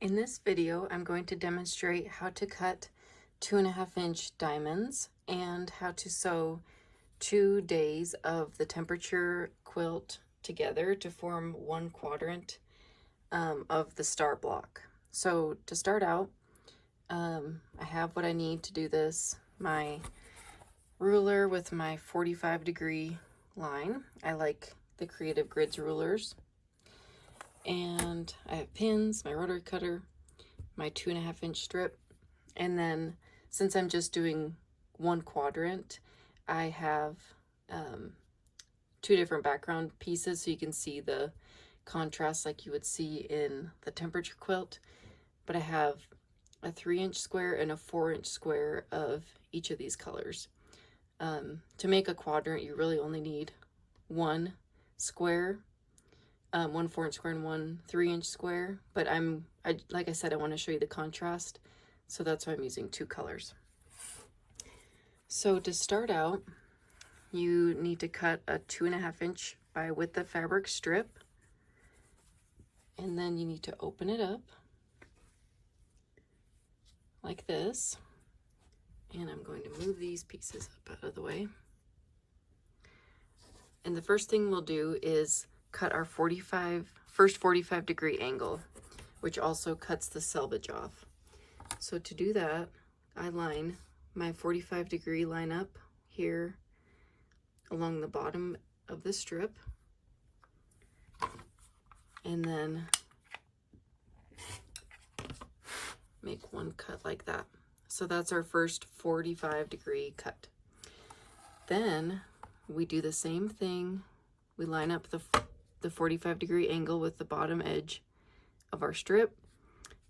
In this video, I'm going to demonstrate how to cut 2.5-inch diamonds and how to sew 2 days of the temperature quilt together to form one quadrant of the star block. So to start out, I have what I need to do this. My ruler with my 45-degree line. I like the Creative Grids rulers. And I have pins, my rotary cutter, my 2.5-inch strip, and then since I'm just doing one quadrant, I have 2 different background pieces so you can see the contrast like you would see in the temperature quilt. But I have a 3-inch square and a 4-inch square of each of these colors. To make a quadrant, you really only need one square, one 4-inch square and one 3-inch square, but like I said, I want to show you the contrast, so that's why I'm using 2 colors. So to start out, you need to cut a 2.5-inch by width of fabric strip, and then you need to open it up like this, and I'm going to move these pieces up out of the way. And the first thing we'll do is cut our first 45-degree angle, which also cuts the selvage off. So to do that, I line my 45-degree line up here along the bottom of the strip, and then make one cut like that. So that's our first 45-degree cut. Then we do the same thing. We line up the 45-degree angle with the bottom edge of our strip,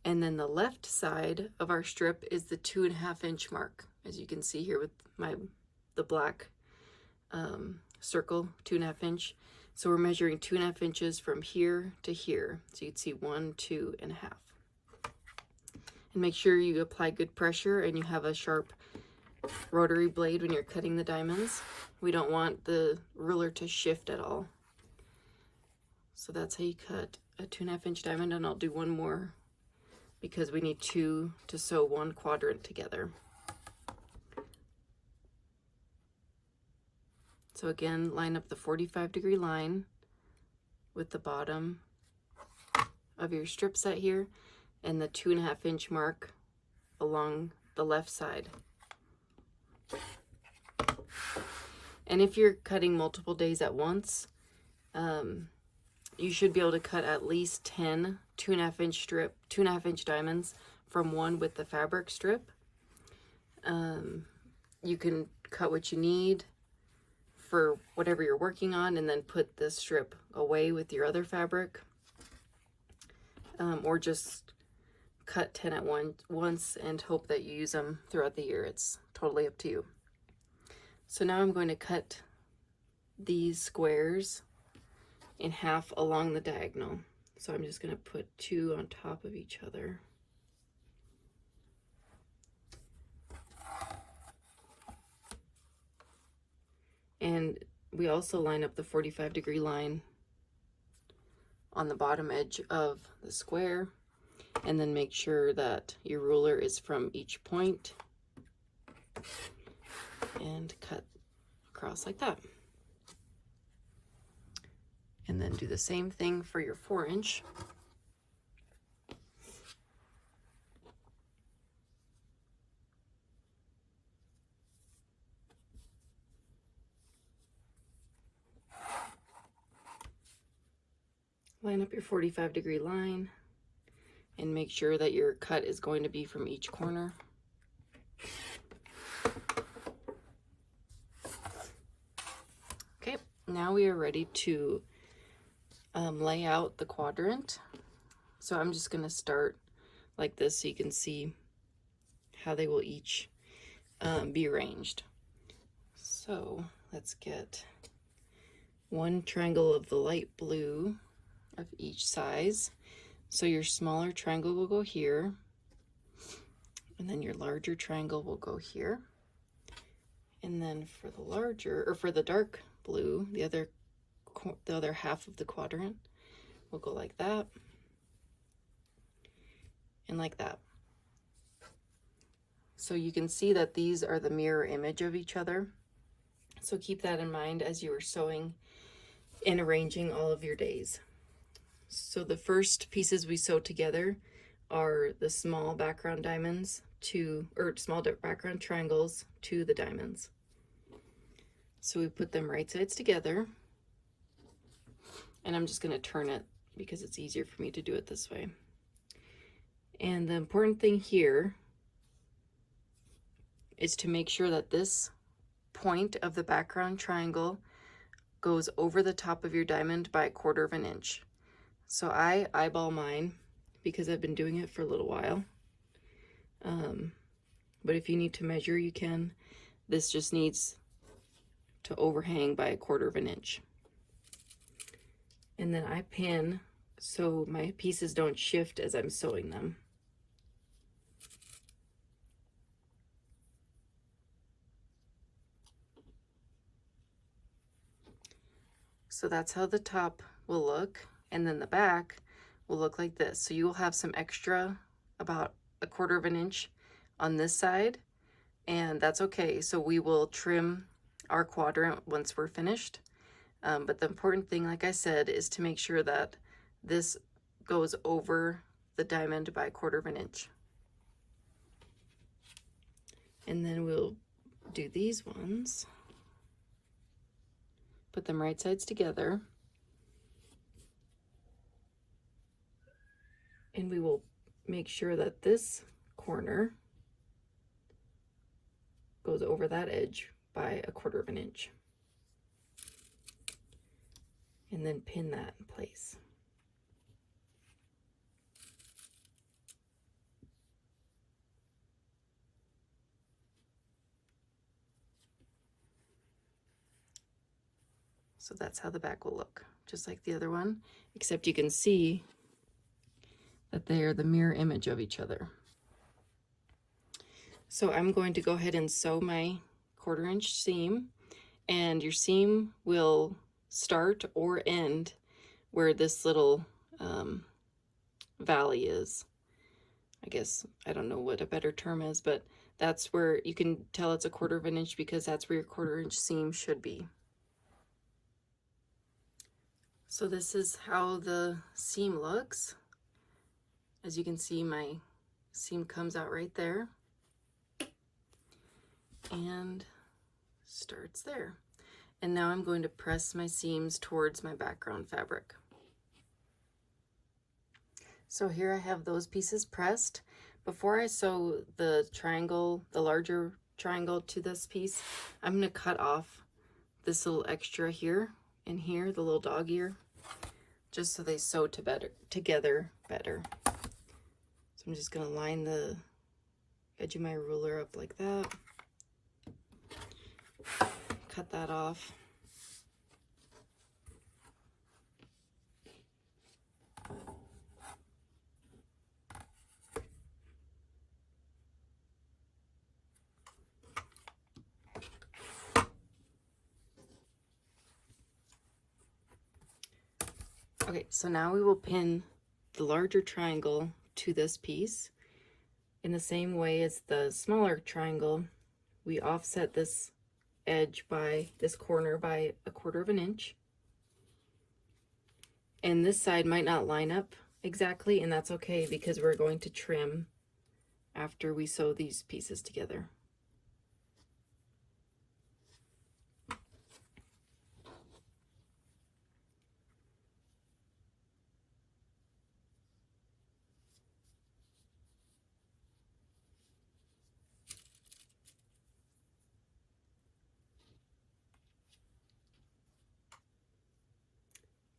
and then the left side of our strip is the 2.5-inch mark, as you can see here with the black circle, 2.5-inch. So we're measuring 2.5 inches from here to here, so you'd see 1, 2.5. And make sure you apply good pressure and you have a sharp rotary blade when you're cutting the diamonds. We don't want the ruler to shift at all. So that's how you cut a 2.5-inch diamond, and I'll do one more because we need 2 to sew one quadrant together. So again, line up the 45-degree line with the bottom of your strip set here and the 2.5-inch mark along the left side. And if you're cutting multiple days at once, you should be able to cut at least 10 2.5-inch diamonds from one with the fabric strip. You can cut what you need for whatever you're working on and then put the strip away with your other fabric, or just cut 10 at once and hope that you use them throughout the year. It's totally up to you. So now I'm going to cut these squares in half along the diagonal. So I'm just going to put 2 on top of each other. And we also line up the 45-degree line on the bottom edge of the square, and then make sure that your ruler is from each point and cut across like that. And then do the same thing for your 4-inch. Line up your 45-degree line and make sure that your cut is going to be from each corner. Okay, now we are ready to lay out the quadrant. So I'm just going to start like this so you can see how they will each be arranged. So let's get one triangle of the light blue of each size. So your smaller triangle will go here, and then your larger triangle will go here. And then for the larger, or for the dark blue, the other half of the quadrant will go like that. and like that. So you can see that these are the mirror image of each other. So keep that in mind as you are sewing and arranging all of your days. So the first pieces we sew together are the small background diamonds or small background triangles to the diamonds. So we put them right sides together, and I'm just going to turn it because it's easier for me to do it this way. And the important thing here is to make sure that this point of the background triangle goes over the top of your diamond by 1/4 of an inch. So I eyeball mine because I've been doing it for a little while. But if you need to measure, you can. This just needs to overhang by 1/4 of an inch. And then I pin so my pieces don't shift as I'm sewing them. So that's how the top will look, and then the back will look like this. So you will have some extra, about 1/4 of an inch on this side, and that's okay. So we will trim our quadrant once we're finished. But the important thing, like I said, is to make sure that this goes over the diamond by 1/4 of an inch. And then we'll do these ones. Put them right sides together. And we will make sure that this corner goes over that edge by 1/4 of an inch. And then pin that in place. So that's how the back will look, just like the other one, except you can see that they are the mirror image of each other. So I'm going to go ahead and sew my 1/4 inch seam, and your seam will start or end where this little valley is. I guess, I don't know what a better term is, but that's where you can tell it's 1/4 of an inch because that's where your 1/4 inch seam should be. So this is how the seam looks. As you can see, my seam comes out right there and starts there. And now I'm going to press my seams towards my background fabric. So here I have those pieces pressed. Before I sew the triangle, the larger triangle to this piece, I'm going to cut off this little extra here and here, the little dog ear, just so they sew together better. So I'm just going to line the edge of my ruler up like that. Cut that off. Okay, so now we will pin the larger triangle to this piece. In the same way as the smaller triangle, we offset this edge by this corner by 1/4 of an inch. And this side might not line up exactly, and that's okay because we're going to trim after we sew these pieces together.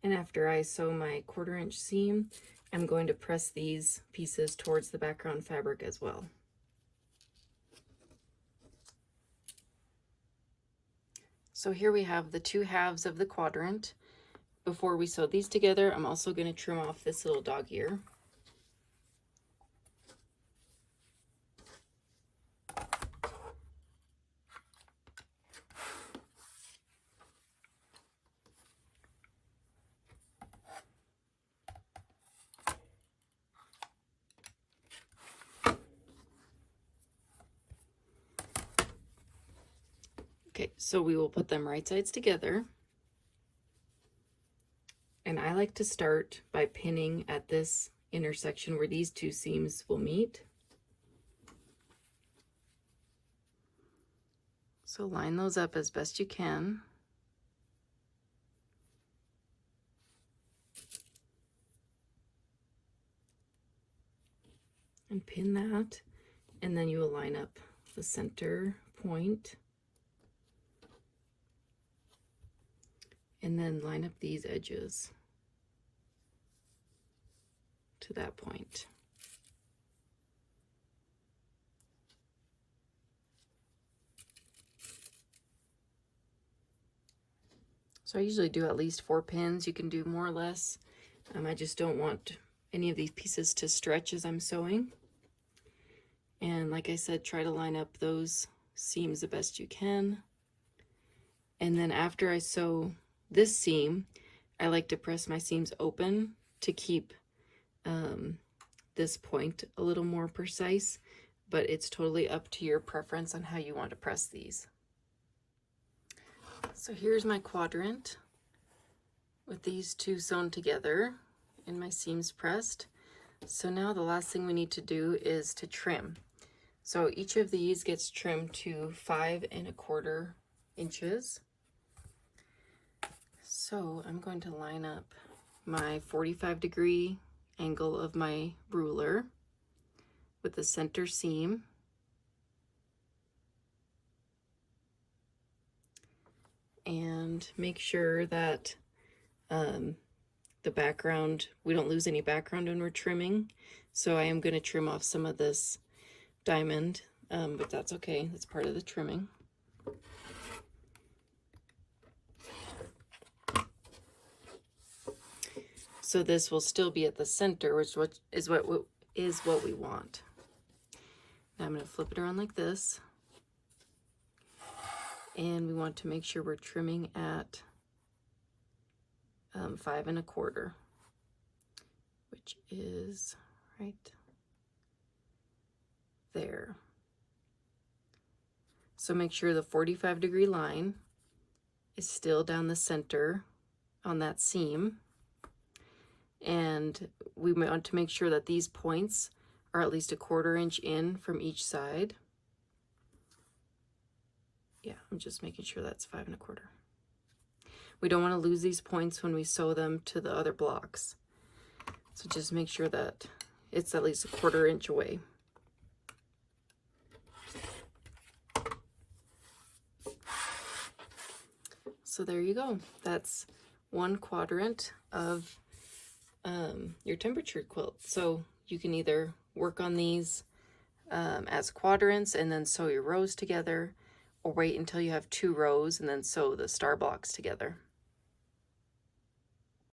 And after I sew my 1/4 inch seam, I'm going to press these pieces towards the background fabric as well. So here we have the 2 halves of the quadrant. Before we sew these together, I'm also going to trim off this little dog ear. Okay, so we will put them right sides together. And I like to start by pinning at this intersection where these two seams will meet. So line those up as best you can. And pin that, and then you will line up the center point. And then line up these edges to that point. So I usually do at least 4 pins. You can do more or less. I just don't want any of these pieces to stretch as I'm sewing. And like I said, try to line up those seams the best you can. And then after I sew this seam, I like to press my seams open to keep this point a little more precise, but it's totally up to your preference on how you want to press these. So here's my quadrant with these two sewn together and my seams pressed. So now the last thing we need to do is to trim. So each of these gets trimmed to 5 1/4 inches. So I'm going to line up my 45-degree angle of my ruler with the center seam. And make sure that the background, we don't lose any background when we're trimming. So I am going to trim off some of this diamond, but that's okay. That's part of the trimming. So this will still be at the center, which is what we want. Now I'm going to flip it around like this. And we want to make sure we're trimming at 5 1/4, which is right there. So make sure the 45-degree line is still down the center on that seam. And we want to make sure that these points are at least 1/4 inch in from each side. Yeah, I'm just making sure that's 5 1/4. We don't want to lose these points when we sew them to the other blocks. So just make sure that it's at least 1/4 inch away. So there you go. That's one quadrant of your temperature quilt. So you can either work on these as quadrants and then sew your rows together, or wait until you have 2 rows and then sew the star blocks together.